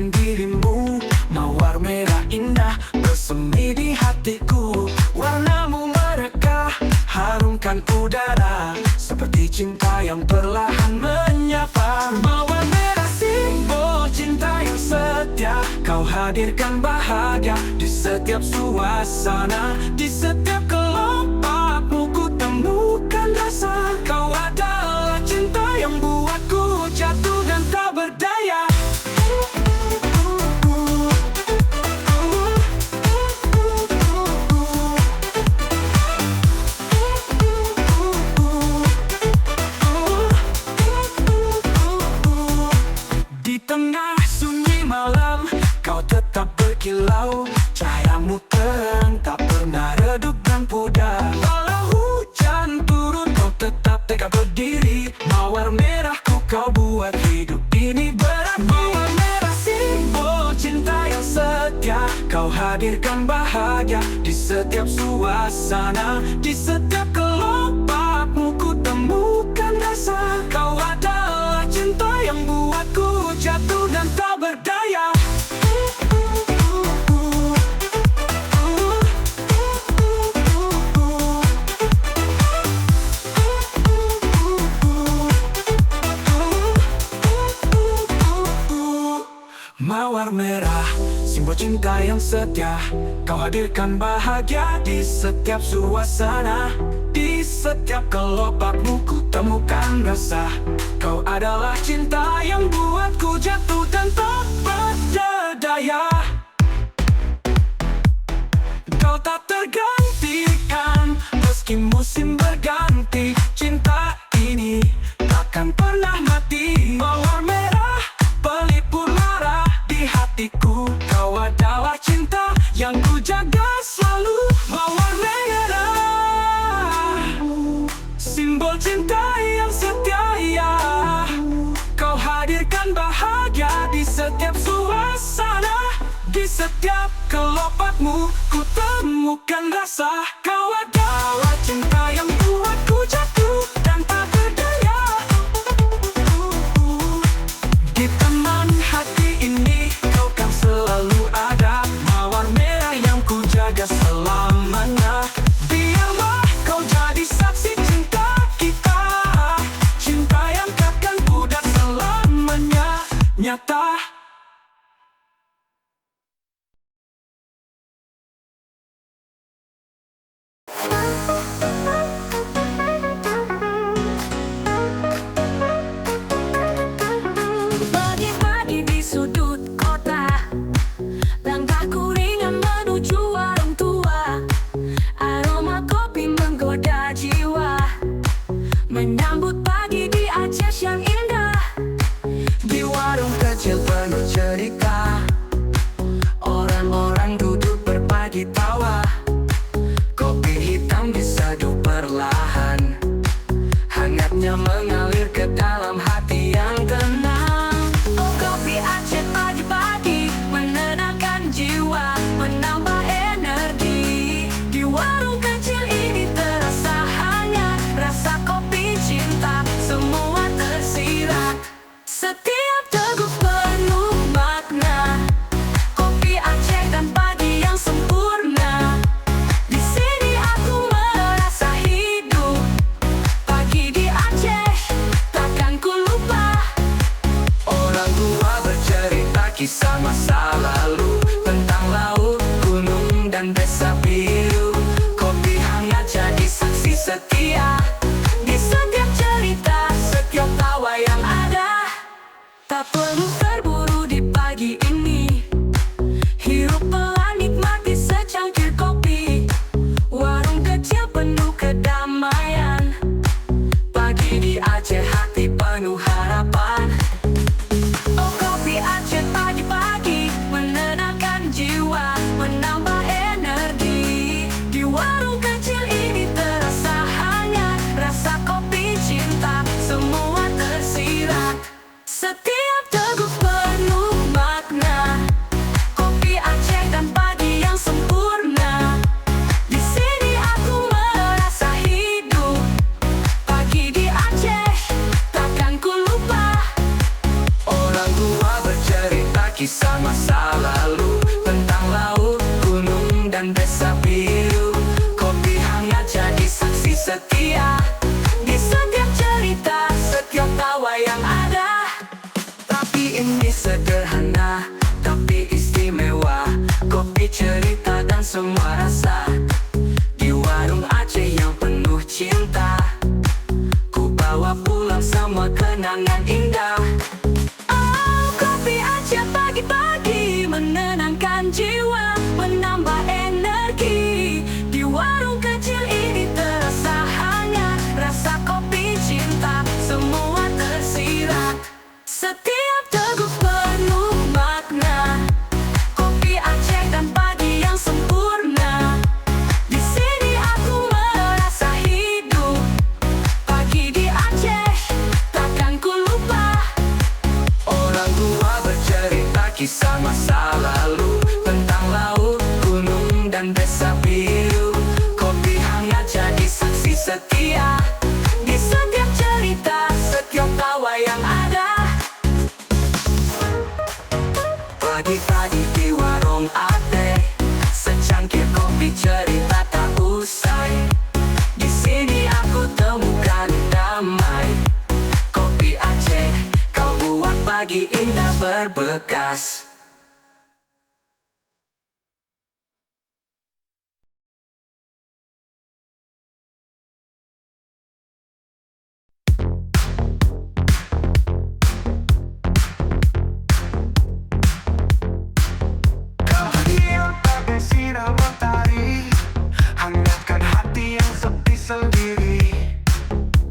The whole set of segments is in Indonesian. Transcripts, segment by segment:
dengan dirimu. Mawar merah indah bersemi di hatiku. Warnamu merekah, harumkan udara, seperti cinta yang perlahan menyapa. Mawar merah simbol cinta yang setia, kau hadirkan bahagia di setiap suasana. Di setiap kelopakmu ku temukan rasa. Kau adalah cinta yang buatku jatuh dan tak berdaya. Di tengah sunyi malam, kau tetap berkilau. Cahayamu terang, tak pernah redup dan pudar. Walau hujan turun, kau tetap tegak berdiri. Mawar merahku kau buat hidup ini berarti. Mawar merah simbol cinta yang setia, kau hadirkan bahagia di setiap suasana. Di setiap kelopakmu ku temukan rasa. Kau adalah cinta yang buatku jatuh dan tak berdaya. Mawar merah, simbol cinta yang setia, kau hadirkan bahagia di setiap suasana. Di setiap kelopakmu ku temukan rasa. Kau adalah cinta yang buatku jatuh dan tak berdaya. Kau tak tergantikan, meski musim berganti. Cinta ini takkan pernah mati. Mawar merah pelipur lara di hatiku. Kau adalah cinta yang ku jaga selalu. Mawar merah, simbol cinta yang setia, ya. Kau hadirkan bahagia di setiap suasana. Di setiap kelopakmu ku temukan rasa. Kau adalah cinta yang buatku jatuh dan tak berdaya. Di taman hati ini kau kan selalu ada. Mawar merah yang ku jaga selamanya. Biarlah kau jadi saksi cinta kita, cinta yang takkan pudar selamanya, nyata. Pagi-pagi di sudut kota, langkahku ringan menuju warung tua. Aroma kopi menggoda jiwa, menyambut pagi di Aceh yang indah. Di warung kecil penuh cerita, orang-orang duduk berbagi tawa. Kopi hitam diseduh perlahan, hangatnya mengalir ke dalam hati yang tenang. Oh, kopi Aceh pagi-pagi menenangkan jiwa, menambah energi. Di warung kecil ini terasa hangat, rasa kopi cinta semua tersirat. Setiap teguk penuh makna, kopi Aceh dan pagi yang sempurna. Di sini aku merasa hidup, pagi di Aceh takkan ku lupa. Orang tua bercerita kisah masa lalu, tentang laut, gunung, dan desa biru. Kopi hangat jadi saksi setia. Di setiap cerita, setiap tawa yang ada, tak perlu terburu di pagi ini. Hirup pelan nikmati secangkir kopi. Warung kecil penuh kedamaian. Pagi di Aceh hati penuh harapan. Oh, kopi Aceh pagi-pagi menenangkan kisah masa lalu tentang laut, gunung, dan desa biru. Kopi hangat jadi saksi setia di setiap cerita, setiap tawa yang ada. Tapi ini sederhana, tapi istimewa. Kopi, cerita, dan semua rasa di warung Aceh yang penuh cinta. Ku bawa pulang semua kenangan indah. Oh, kopi Aceh pagi-pagi menenangkan jiwa, menambah energi. Di warung kecil ini terasa hangat, rasa kopi cinta semua tersirat. Setiap teguk penuh makna, kopi Aceh dan pagi yang sempurna. Di sini aku merasa hidup, pagi di Aceh takkan ku lupa. Orang tua bercerita kisah masa lalu tentang laut, gunung, dan desa biru. Kopi hangat jadi saksi setia di setiap cerita, setiap tawa yang ada. Pagi-pagi di warung Aceh, secangkir kopi cerita tak usai. Di sini aku temukan damai. Kopi Aceh, kau buat pagi indah berbekas. Kehadiran bagai sinar matahari, hangatkan hati yang sepi sendiri.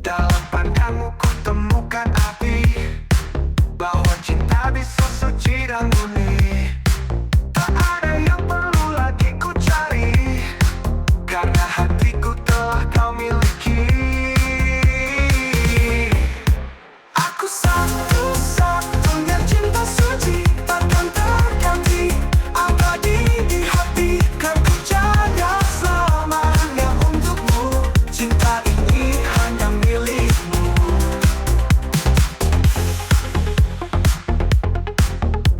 Dalam pandangmu ku temukan api, bahwa cinta bisa suci dan murni. Tak ada yang perlu lagi ku cari, karena hatiku telah kau miliki. Aku satu-satunya cinta suci, takkan terganti, abadi di hati. Kan ku jaga selamanya untukmu, cinta ini hanya milikmu.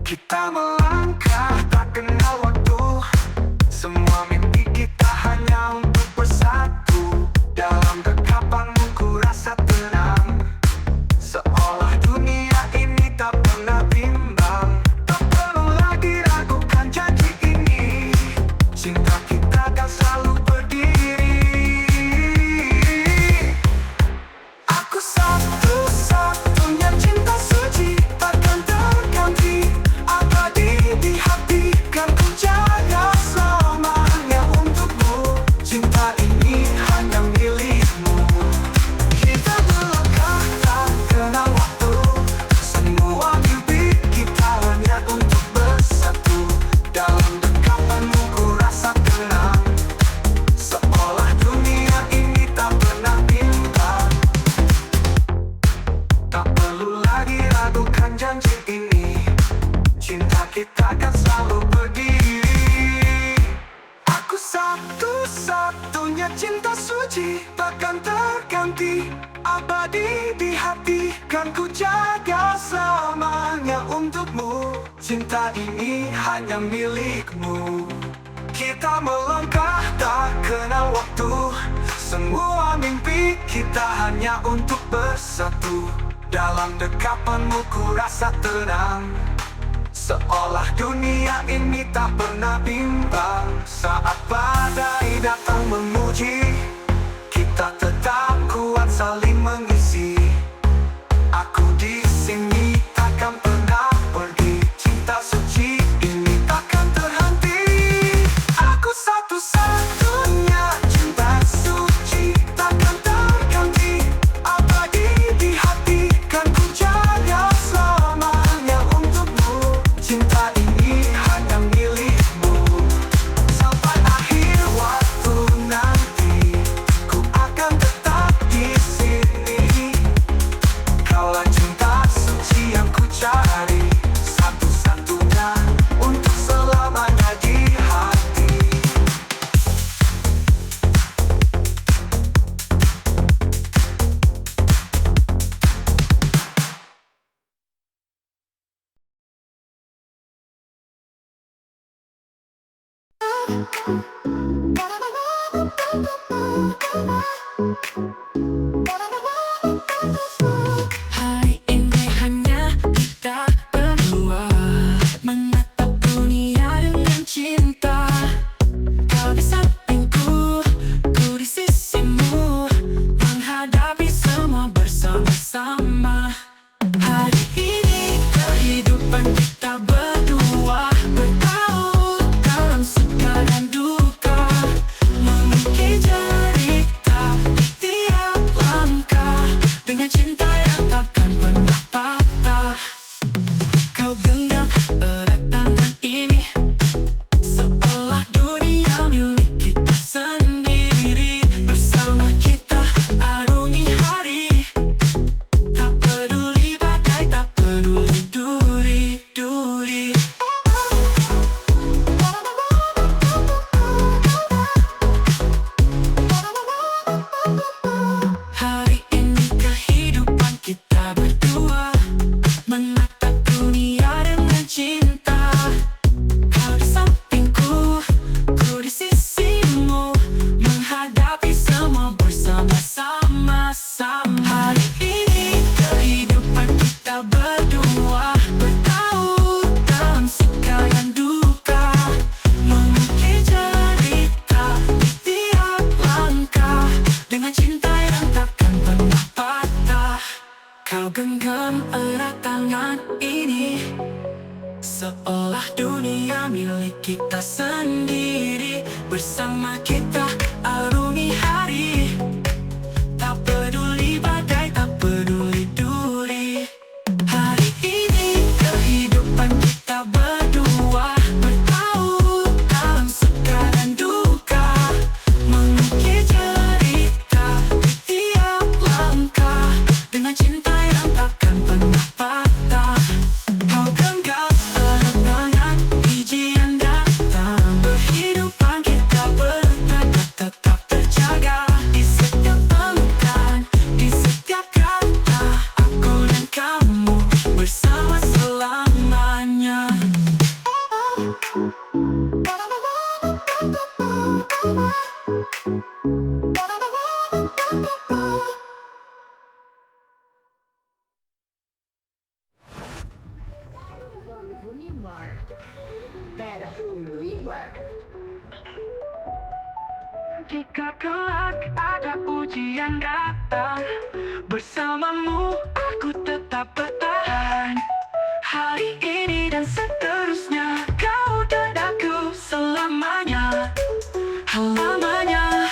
Kita melangkah tak kenal waktu, semua mimpi kita hanya untuk bersatu. Dalam dekapanmu ku rasa tenang, seolah dunia ini tak pernah bimbang. Tak perlu lagi ragukan janji ini, cinta kita akan selalu berdiri. Aku satu-satunya cinta suci, takkan terganti, abadi di hati. Kan ku jaga selamanya untukmu, cinta ini hanya milikmu. Kita melangkah tak kenal waktu, semua mimpi kita hanya untuk bersatu. Dalam dekapanmu ku rasa tenang, seolah dunia ini tak pernah bimbang. Tak perlu lagi ragukan janji ini, cinta kita akan selalu berdiri. Aku satu-satunya cinta suci, takkan terganti, abadi di hati. Kan ku jaga selamanya untukmu, cinta ini hanya milikmu. Kita melangkah tak kenal waktu, semua mimpi kita hanya untuk bersatu. Dalam dekapanmu ku rasa tenang, seolah dunia ini tak pernah bimbang. Saat badai datang menguji, kita tetap kuat saling mengisi. Aku di sini takkan pernah pergi, cinta suci ini takkan terhenti. Aku satu-satunya cinta suci, takkan terganti, abadi di hati. Kan ku jaga selamanya untukmu, cinta ini hanya milikmu. Sampai akhir waktu nanti, Hari ini hanya kita berdua, menatap dunia dengan cinta. Kau di sampingku, ku di sisimu, menghadapi semua bersama-sama. Hari ini kehidupan kita berdua, bertaut dalam suka dan duka, mengukir cerita di tiap langkah, dengan cinta yang takkan pernah patah. Kau genggam erat tangan ini, seolah dunia milik kita sendiri. Bersama kita arungi hari, tak peduli badai, tak peduli duri-duri. Hari ini kehidupan kita berdua, menatap dunia dengan cinta. Kau di sampingku, ku di sisimu, menghadapi semua bersama-sama. Hari ini kehidupan kita berdua, bertaut dalam suka dan duka, mengukir cerita di tiap langkah, dengan cinta yang takkan pernah patah. Kau genggam erat tangan ini, seolah dunia milik kita sendiri. Bersama kita arungi hari, tak peduli badai, tak peduli duri. Hari ini kehidupan kita berdua, bertaut dalam suka dan duka, mengukir cerita di tiap langkah, dengan cinta yang takkan pernah patah. Kau genggam erat tangan, ujian datang, kehidupan kita berdua tetap terjaga. Di setiap pelukan, di setiap kata, aku dan kamu bersama selamanya. Jika kelak ada ujian datang, bersamamu aku tetap bertahan. Hari ini dan seterusnya, kau dan aku selamanya, selamanya.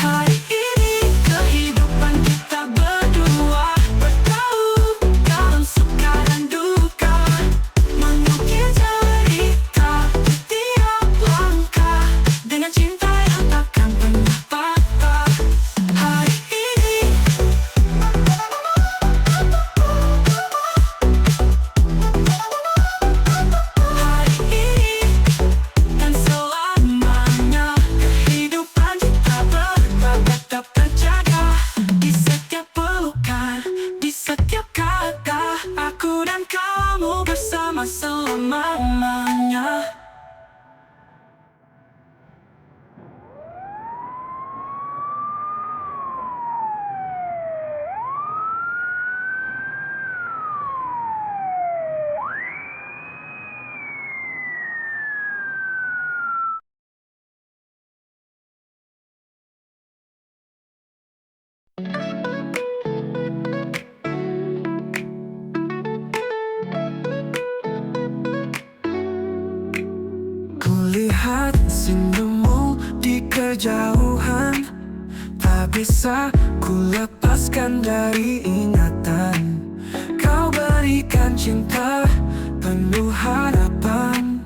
Hari ini kehidupan kita berdua, bertaut dalam suka dan duka, mengukir cerita di tiap langkah, dengan cinta yang takkan pernah patah. Hari ini dan selamanya, kehidupan kita berdua tetap terjaga. Di setiap pelukan, di setiap kata, aku dan kamu bersama selamanya. Kulihat senyummu di kejauhan, tak bisa ku lepaskan dari ingatan. Kau berikan cinta penuh harapan,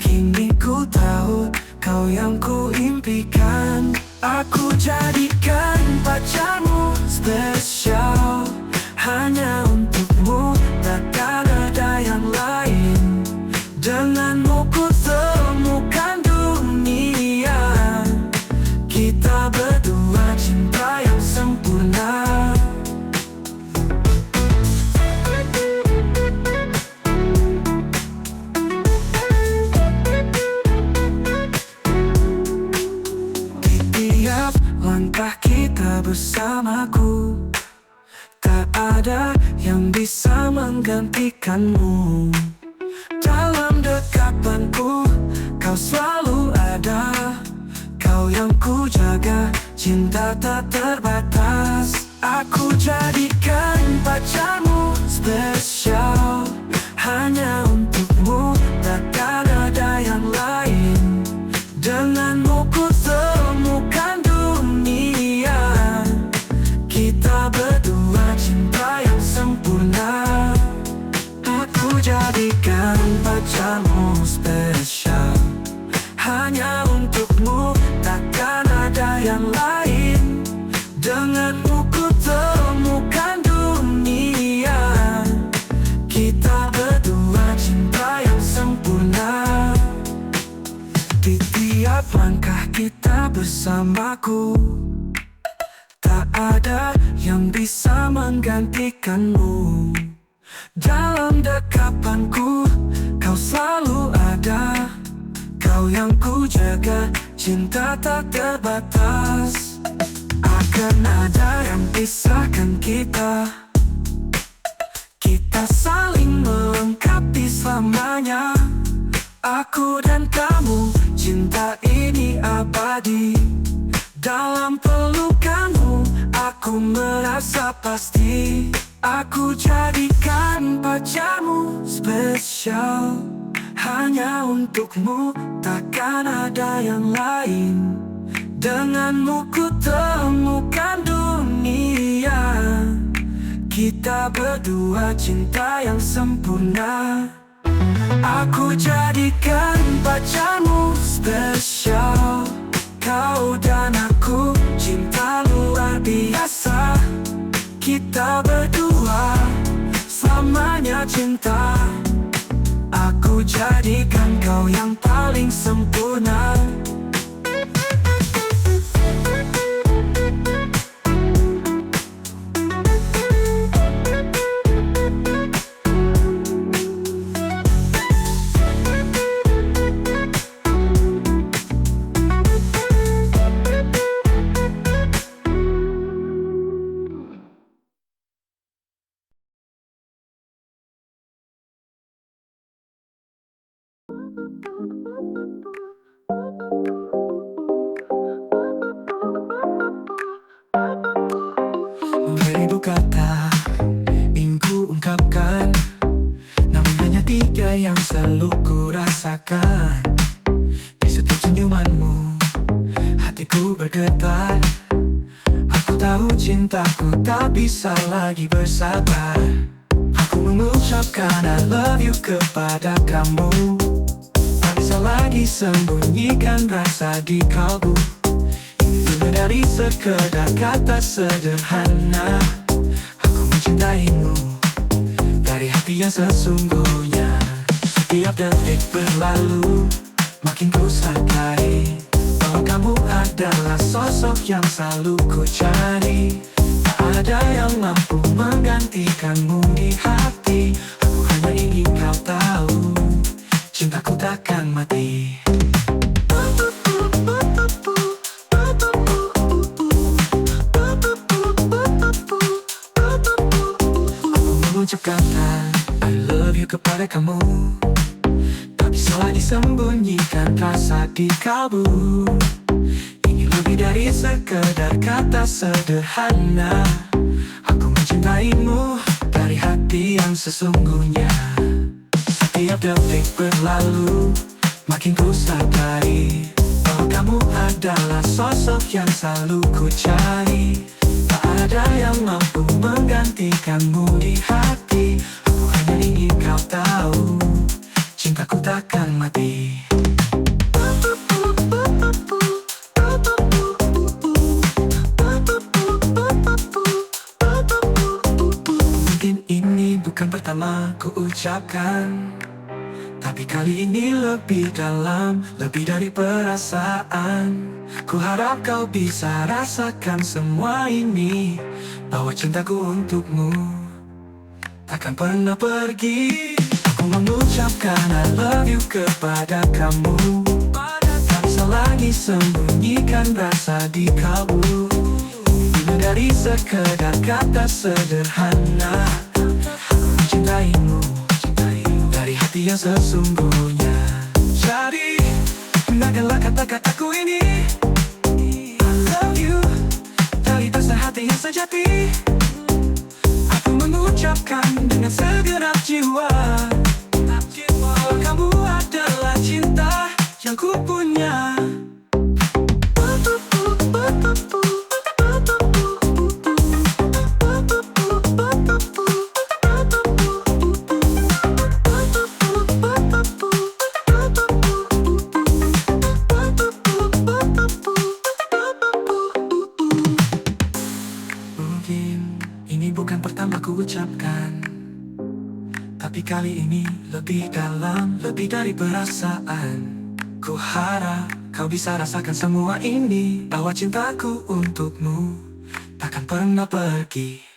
kini ku tahu kau yang ku impikan. Aku jadikan pacarmu spesial, hanya untukmu, takkan ada yang lain. Denganmu ku temukan dunia, kita berdua cinta yang sempurna. jadikanmu. Dalam dekapanku kau selalu ada, kau yang ku jaga, cinta tak terbatas. Aku jadikan pacarmu spesial, hanya untukmu, takkan ada yang lain. Denganmu ku temukan dunia, kita berdua cinta yang sempurna. Aku jadikan pacarmu spesial, hanya untukmu, takkan ada yang lain. Denganmu ku temukan dunia, kita berdua cinta yang sempurna. Di tiap langkah kita bersamaku, tak ada yang bisa menggantikanmu. Dalam dekapanku kau selalu ada, kau yang ku jaga, cinta tak terbatas. Akan ada yang pisahkan kita, kita saling melengkapi selamanya. Aku dan kamu, cinta ini abadi. Dalam pelukanmu aku merasa pasti. Aku jadikan pacarmu spesial, hanya untukmu, takkan ada yang lain. Denganmu ku temukan dunia, kita berdua cinta yang sempurna. Aku jadikan pacarmu spesial, kau dan aku cinta luar biasa. Kita berdua selamanya cinta. Aku jadikan kau yang paling sempurna. Beribu kata ingin ku ungkapkan, namun hanya 3 yang selalu ku rasakan. Di setiap senyumanmu hatiku bergetar. Aku tahu cintaku tak bisa lagi bersabar. Aku mengucapkan I love you kepada kamu, tak bisa lagi sembunyikan rasa di kalbu. Dari sekedar kata sederhana, aku mencintaimu dari hati yang sesungguhnya. Setiap detik berlalu, makin ku sadari bahwa kamu adalah sosok yang selalu ku cari. Tak ada yang mampu menggantikanmu di hati. Aku hanya ingin kau tahu, cintaku takkan mati. Ucapkan I love you kepada kamu, tak bisa lagi sembunyikan rasa di kalbu. Ingin lebih dari sekedar kata sederhana. Aku mencintaimu dari hati yang sesungguhnya. Setiap detik berlalu, makin ku sadari bahwa kamu adalah sosok yang selalu ku cari. Tak ada yang mampu menggantikanmu di hati. Aku hanya ingin kau tahu, cintaku takkan mati. Mungkin ini bukan pertama ku ucapkan, tapi kali ini lebih dalam, lebih dari perasaan. Ku harap kau bisa rasakan semua ini, bahwa cintaku untukmu takkan pernah pergi. Aku mengucapkan I love you kepada kamu, tak bisa lagi sembunyikan rasa di kalbu. Bila dari sekedar kata sederhana, aku mencintaimu, hati yang sesungguhnya. Jadi dengarkanlah kata-kataku ini, I love you dari dasar hati yang sejati. Aku mengucapkan dengan segenap jiwa, kamu adalah cinta yang ku punya. Mungkin ini bukan pertama ku ucapkan, tapi kali ini lebih dalam, lebih dari perasaan. Ku harap kau bisa rasakan semua ini, bahwa cintaku untukmu takkan pernah pergi.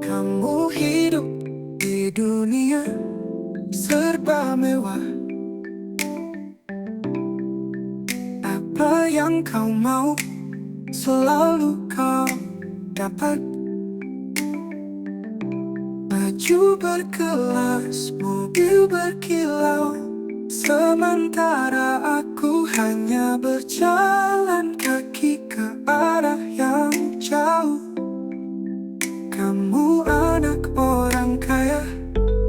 Kamu hidup di dunia serba mewah. Apa yang kau mau selalu kau dapat. Baju berkelas, mobil berkilau, sementara aku hanya berjalan kaki ke arah yang jauh. Kamu anak orang kaya,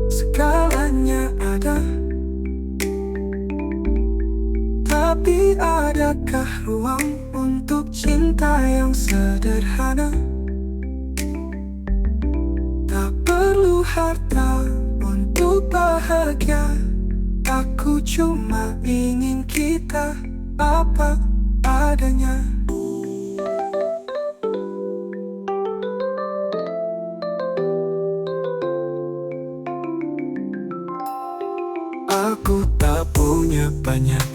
segalanya ada. Tapi adakah ruang untuk cinta yang sederhana? Tak perlu harta untuk bahagia. Aku cuma ingin kita apa adanya. Aku tak punya banyak,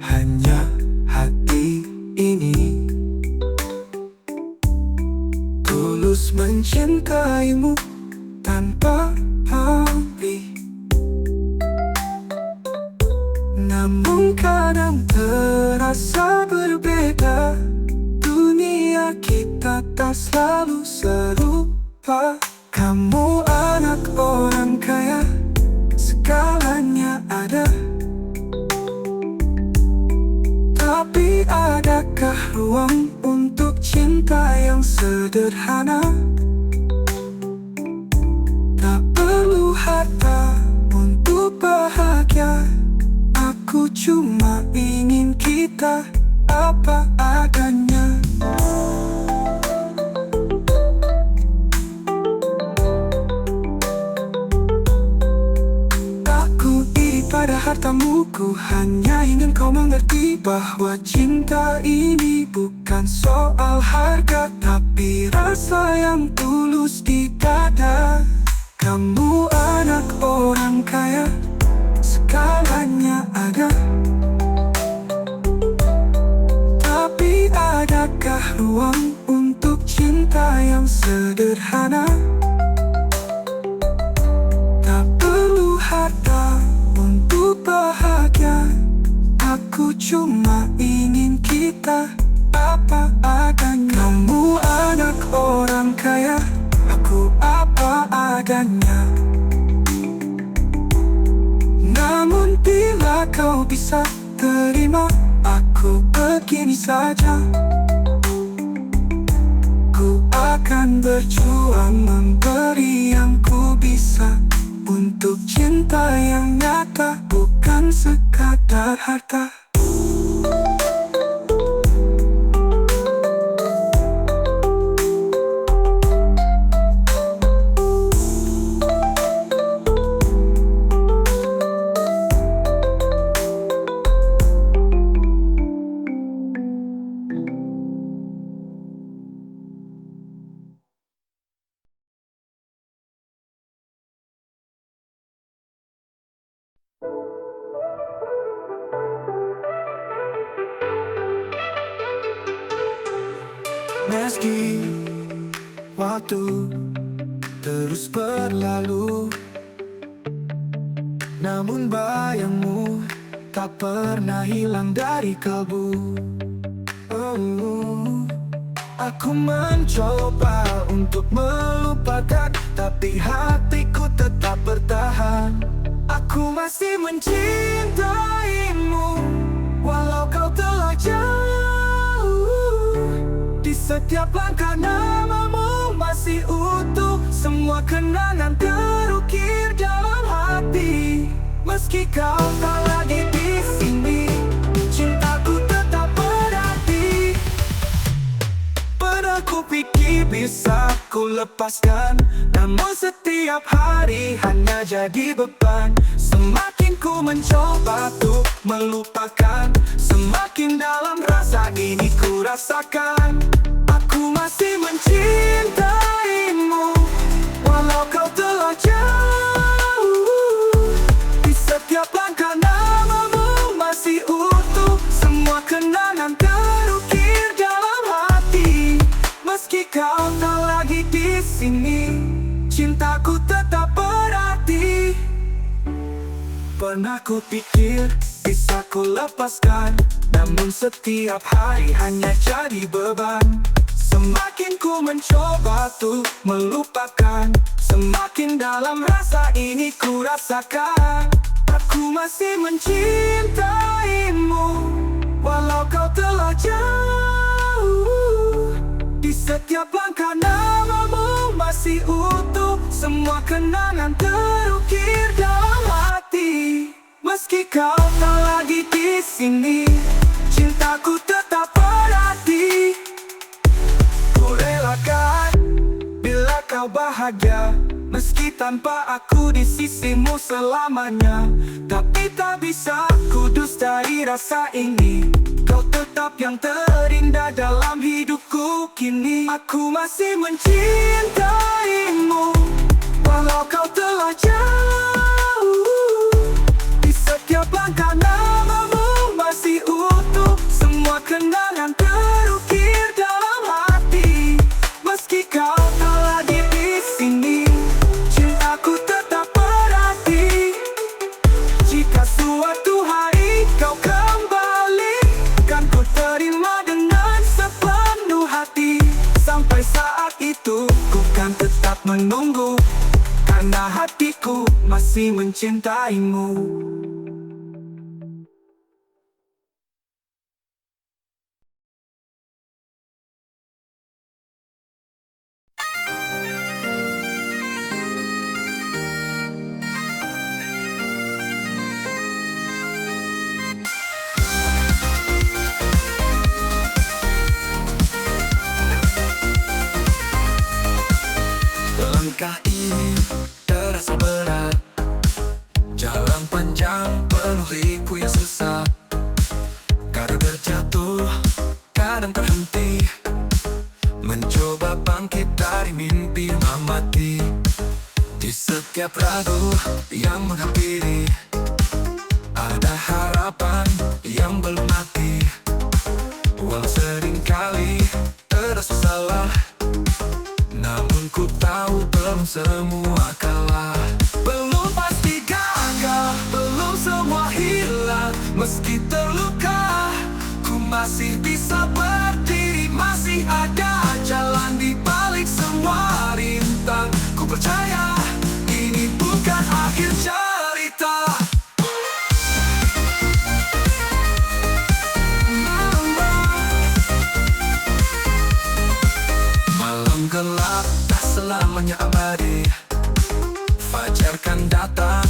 hanya hati ini. Tulus mencintaimu tanpa pamrih. Namun kadang terasa berbeda. Dunia kita tak selalu serupa. Kamu anak orang kaya, segalanya ada. Tapi adakah ruang untuk cinta yang sederhana? Tak perlu harta untuk bahagia. Aku cuma ingin kita apa adanya. Pada hartamu, ku hanya ingin kau mengerti bahwa cinta ini bukan soal harga, tapi rasa yang tulus di dada. Kamu anak orang kaya, segalanya ada. Tapi adakah ruang untuk cinta yang sederhana? Tak perlu harta untuk bahagia. Aku cuma ingin kita apa adanya. Kamu anak orang kaya, aku apa adanya. Namun bila kau bisa terima aku begini saja, ku akan berjuang memberi yang ku bisa untuk cinta yang nyata, bukan sekadar harta. Meski waktu terus berlalu, namun bayangmu tak pernah hilang dari kalbu. Aku mencoba untuk melupakan, tapi hatiku tetap bertahan. Aku masih mencintaimu, walau kau telah jauh. Di setiap langkah namamu masih utuh, semua kenangan terukir dalam hati. Meski kau tak lagi di sini, cintaku tetap berarti. Pernah ku pikir bisa ku lepaskan, namun setiap hari hanya jadi beban. Semakin ku mencoba untuk melupakan, semakin dalam rasa ini ku rasakan. Aku masih mencintaimu, walau kau telah jauh. Di setiap langkah namamu masih utuh, semua kenangan terukir dalam hati. Meski kau tak lagi di sini, cintaku tetap berarti. Pernah ku pikir bisa ku lepaskan, namun setiap hari hanya jadi beban. Semakin ku mencoba tuh melupakan, semakin dalam rasa ini ku rasakan. Aku masih mencintaimu, walau kau telah jauh. Di setiap langkah namamu masih utuh, semua kenangan terukir dalam hati. Meski kau tak lagi di sini, cintaku tetap berarti. Ku relakan bila kau bahagia, meski tanpa aku di sisimu selamanya. Tapi tak bisa ku dustai rasa ini, kau tetap yang terindah dalam hidupku kini. Aku masih mencintaimu, walau kau telah jauh. Di setiap langkah namamu masih utuh, semua kenangan terukir dalam hati. Meski kau tak lagi di sini, cintaku tetap berarti. Jika suatu hari kau kembali, kan ku terima dengan sepenuh hati. Sampai saat itu ku kan tetap menunggu, karena hatiku masih mencintaimu. Langkah ini terasa berat, jalan panjang penuh liku yang susah. Kadang terjatuh, kadang terhenti, mencoba bangkit dari mimpi memati. Di setiap ragu yang menghampiri, ada harapan yang belum mati. Walau seringkali terasa salah, namun ku tahu belum semua kalah. Belum pasti gagal, belum semua hilang. Meski terluka, ku masih bisa berdiri. Masih ada jalan di balik semua rintang. Ku percaya ini bukan akhir cerita. Malam gelap tak selamanya abadi, fajar kan datang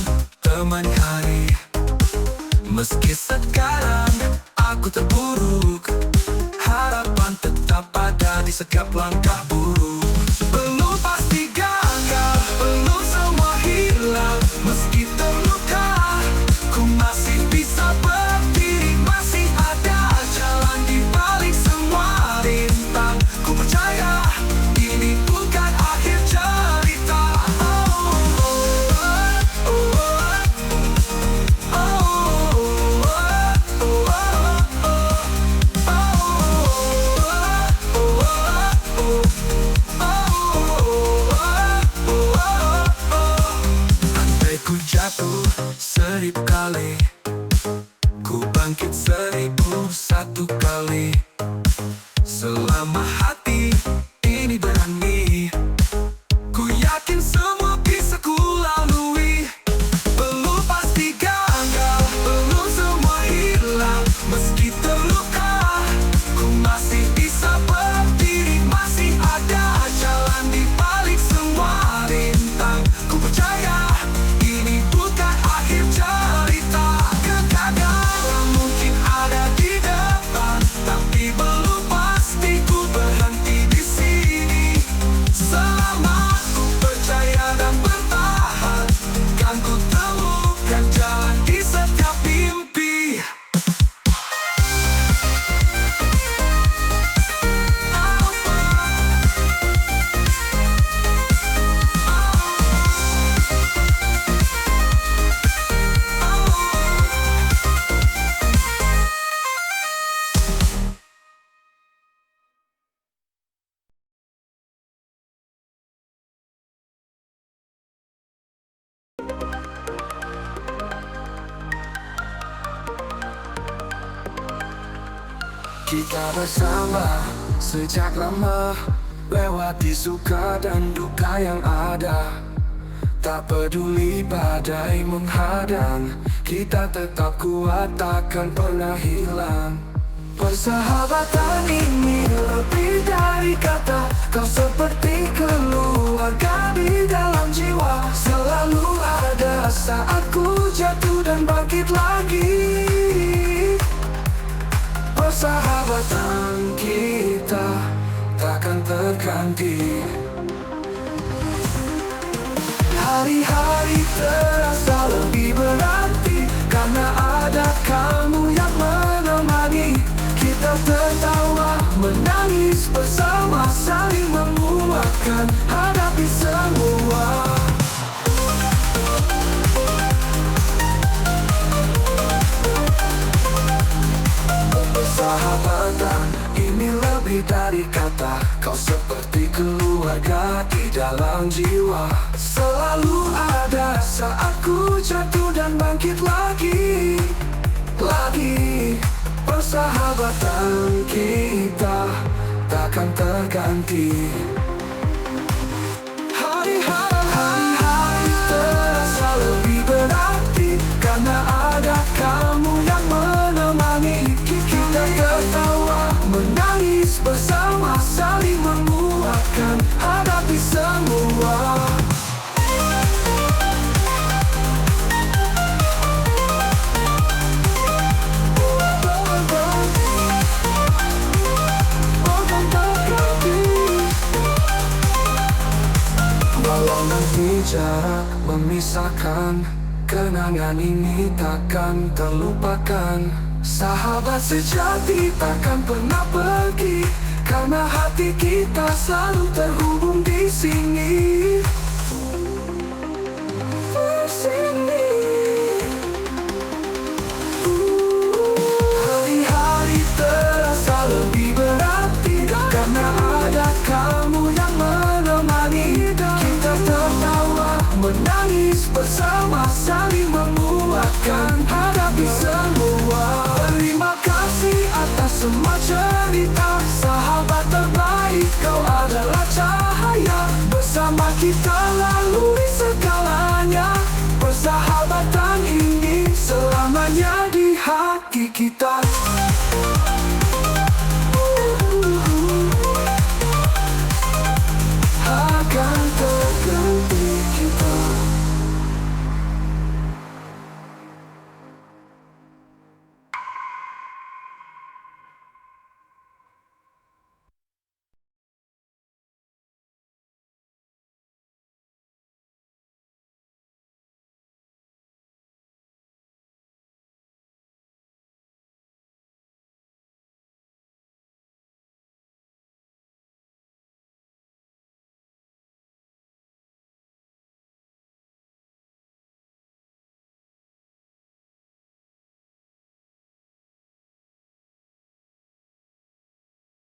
temani hari. Meski sekarang aku terpuruk, harapan tetap ada di setiap langkah buruk. Belum pasti gagal, belum semua hilang. Meski terluka, ku masih bisa berdiri. Masih ada jalan di balik semua rintang. Ku percaya ini bukan akhir cerita. yakin semua bisa ku lalui. Belum pasti gagal, belum semua hilang. Meski terluka, ku masih bisa berdiri. Masih ada jalan di balik semua rintang. Ku percaya ini bukan akhir cerita. Kegagalan mungkin ada di depan, tapi belum pasti ku berhenti di sini. Selama ku percaya dan bertahan, kan ku temukan jalan di setiap mimpi. Kita bersama sejak lama, lewati suka dan duka yang ada. Tak peduli badai menghadang, kita tetap kuat takkan pernah hilang. Persahabatan ini lebih dari kata, kau seperti keluarga di dalam jiwa. Selalu ada saat ku jatuh dan bangkit lagi. Persahabatan kita takkan terganti. Hari-hari terasa lebih berarti karena ada kamu yang menemani. Kita tertawa, menangis bersama, saling menguatkan, hadapi semua. Persahabatan ini lebih dari kata, kau seperti keluarga di dalam jiwa. Selalu ada saat ku jatuh dan bangkit lagi. Persahabatan kita takkan terganti. Hari-hari terasa lebih berarti karena ada kamu yang menemani. Kita tertawa, menangis bersama, saling menguatkan, hadapi semua. Walau nanti jarak memisahkan, kenangan ini takkan terlupakan. Sahabat sejati takkan pernah pergi, karena hati kita selalu terhubung di sini. Hari-hari terasa lebih berarti karena ada kamu yang menemani. Kita tertawa, menangis bersama, saling menguatkan, hadapi semua. Terima kasih atas semua cerita, sahabat terbaik, kau adalah cahaya. Bersama kita lalui